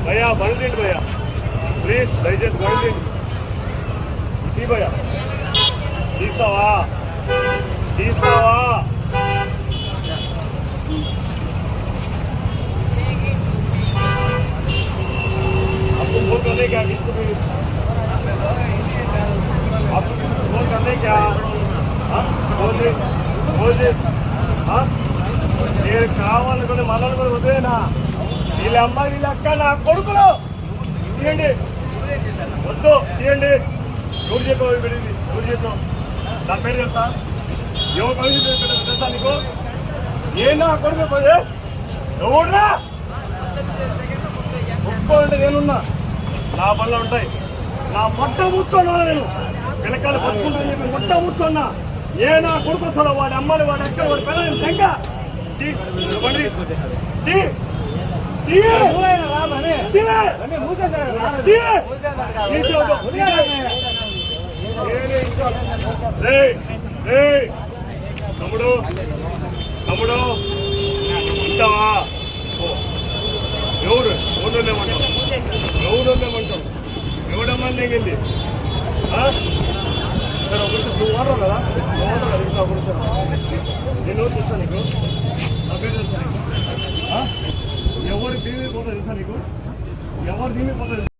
भैया बंद भैया प्लीज दयచేసి बंद भैया తీస్తావా आपको फोन करने क्या किसको भी आपको फोन करने क्या बोलिए మీరు కావాలనుకుని మనల్ని కూడా వదిలేనా వీళ్ళ అమ్మ వీళ్ళ అక్క నా కొడుకులు తీయండి వద్దు తీయండి ఎవరు చెప్పావు పెరిగింది ఎవరు చెప్పావు నా పేరు చెప్తా ఎవరు పరిస్థితి తెలుసా నీకు ఏ నా కొడుకు పోయే ఎవరునా ఒప్పుకోవాలంటే నేనున్నా నా పనులు ఉంటాయి నా మొట్ట మూసుకున్నా నేను వెనకాల పట్టుకుంటాను చెప్పి మొట్ట మూసుకున్నా ఏ నా కొడుకు వస్తాడో వాడి అమ్మని వాడి అక్క వాడి పిల్లలు శంక తమ్ముడు తమ్ముడు ఉంటావా ఎవరు ఎవరులేమంటావు ఎవరులేమంటావు ఎవడమ్మని నెగింది సరే ఒకటి నువ్వు వాడరు కదా నువ్వు వాడరు కదా ఇంకా ఒకటి నేను ఎవరు తెలుసా నీకు నా పేరు తెలుసా నీకు ఎవరు దీని మీద పోతా తెలుసా నీకు ఎవరు దీని మీద పోతా